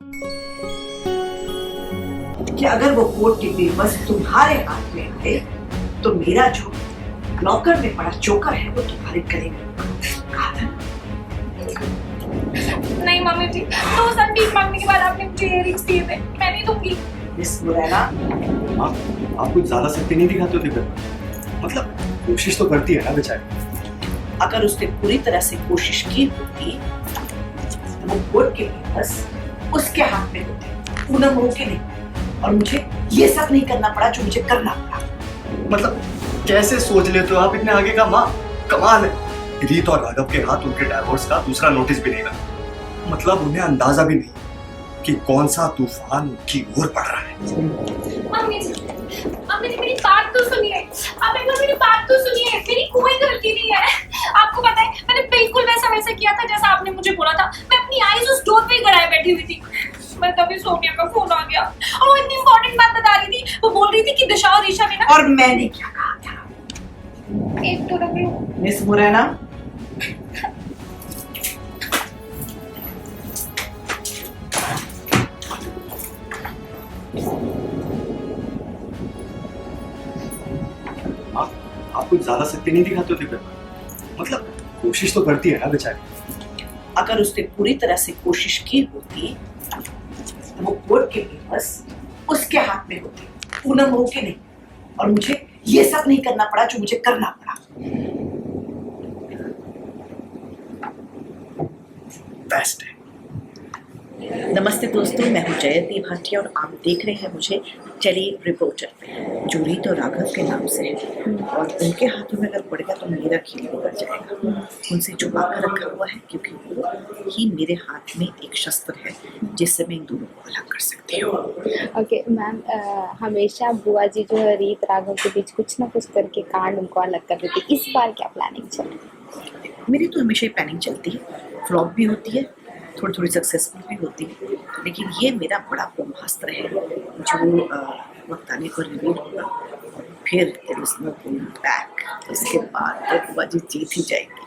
कि अगर वो कोर्ट के पेपर्स तुम्हारे हाथ में आए तो मेरा जो लॉकर में पड़ा चोकर है वो तुम्हारे गले में कहा था। नहीं मम्मी जी, 2 साल भीख मांगने के बाद आपने मुझे इयररिंग्स दिए थे, मैं नहीं दूंगी। मिस मुरैना, आप कुछ ज्यादा सख्ती नहीं दिखाते होते फिर, मतलब कोशिश तो करती है ना बेचारी। अगर उसने पूरी तरह से कोशिश की होती तो वो कोर्ट के पेपर्स उसके हाथ में होते, पूनम हो के नहीं, और मुझे ये सब नहीं करना पड़ा जो मुझे करना पड़ा। मतलब कैसे सोच लेते हो आप इतने आगे का? माँ कमाल है। रीत और राघव के हाथ उनके डाइवोर्स का दूसरा नोटिस भी नहीं लगा, मतलब उन्हें अंदाजा भी नहीं कि कौन सा तूफान उनकी ओर पड़ रहा है। मम्मी जी, मेरी बात तो सुनिए। आप एक बार मेरी बात तो सुनिए, मेरी कोई गलती नहीं है। आपको पता है मैंने बिल्कुल वैसा किया था जैसा आपने मुझे बोला था। मैं अपनी आईज उस डोर पे ही गड़ाए बैठी हुई थी। मैं तभी सोनिया का फोन आ गया और वो इतनी इंपॉर्टेंट बात बता रही थी। वो बोल रही थी कि दिशा और ईशा ने ना। और मैंने क्या कहा था? एक तो रखो मिस मुरैना, आप कुछ ज्यादा सख्ती नहीं दिखाते होते फिर, मतलब कोशिश तो करती है ना बेचारी। अगर उसने पूरी तरह से कोशिश की होती तो वो कोर्ट के पेपर्स उसके हाथ में होते, पूनम हो के नहीं, और मुझे ये सब नहीं करना पड़ा जो मुझे करना पड़ा। बेस्ट है। नमस्ते दोस्तों, मैं हूँ जयंती भाटिया और आप देख रहे हैं मुझे चलिए रिपोर्टर पे, जो रीत और राघव के नाम से है, और उनके हाथों में अगर पड़ेगा तो मेरा खेल बिगड़ जाएगा। उनसे छुपा कर रखा हुआ है क्योंकि वो ही मेरे हाथ में एक शस्त्र है जिससे मैं इन दोनों को अलग कर सकती हूँ। ओके मैम, हमेशा बुआ जी जो है रीत राघव के बीच कुछ ना कुछ करके कांड उनको अलग कर देती। इस बार क्या प्लानिंग चल रही है? मेरी तो हमेशा ही प्लानिंग चलती है, फ्लॉप भी होती है, थोड़ी थोड़ी सक्सेसफुल भी होती है, लेकिन ये मेरा बड़ा ब्रह्मास्त्र है जो वक्त आने पर रिवील होगा, और फिर बैक इसके बाद तो बुआ जी जीत ही जाएगी।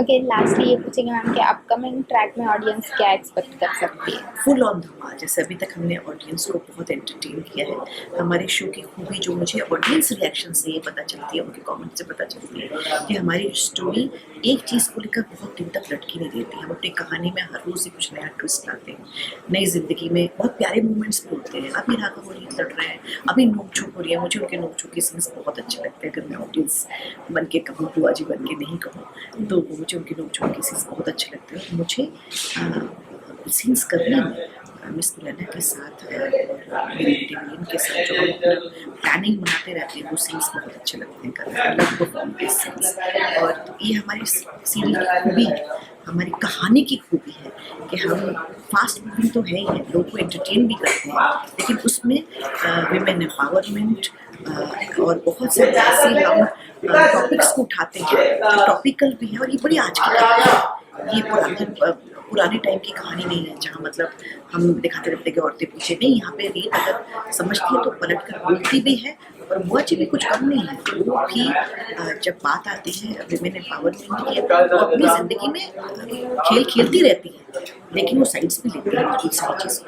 ओके, लास्टली ये पूछेंगे मैम कि अपकमिंग ट्रैक में ऑडियंस क्या एक्सपेक्ट कर सकती है? फुल ऑन धमाल। जैसे अभी तक हमने ऑडियंस को बहुत एंटरटेन किया है। हमारे शो की खूबी जो मुझे ऑडियंस रिएक्शन से ये पता चलती है, उनके कमेंट से पता चलती है कि हमारी स्टोरी एक चीज़ को लेकर बहुत दिन तक लटकी नहीं रहती। हम अपनी कहानी में हर रोज़ ही कुछ नया ट्विस्ट लाते हैं, नई ज़िंदगी में बहुत प्यारे मोमेंट्स भी होते हैं। अभी राघव और रीत लड़ रहे हैं, अभी नोक झोंक हो रही है, मुझे उनके नोक झोंक के सीन्स बहुत अच्छे लगते हैं। अगर मैं ऑडियंस बन के कहूँ, बुआ जी बन के नहीं कहूँ, तो मुझे उनके नोक झोंक के सीन्स बहुत अच्छे लगते हैं। मुझे सीन्स करने में मिस मुरैना के साथ मेरी टीम के साथ जो हम अपना प्लानिंग बनाते रहते हैं वो सीन्स बहुत अच्छे लगते हैं करना। I love perform this scenes, और तो ये हमारी सीरियल की खूबी है, हमारी कहानी की खूबी है कि हम फास्ट मूविंग तो है ही है, लोगों को एंटरटेन भी करते हैं, लेकिन उसमें विमेन एम्पावरमेंट और बहुत से ऐसे हम टॉपिक्स को उठाते हैं जो टॉपिकल भी है, और ये बड़ी आज की कहानी है। ये पुराने टाइम की कहानी नहीं है जहाँ मतलब हम दिखाते रहते कि औरतें पीछे नहीं। यहाँ पे रीत अगर समझती है तो पलट कर बोलती भी है, और बुआ जी भी कुछ कम नहीं है। वो भी जब बात आती है विमेन एम्पावरमेंट की, तो अपनी ज़िंदगी में खेल खेलती रहती है, लेकिन वो साइड्स भी लेती है बिल्कुल सही चीज़।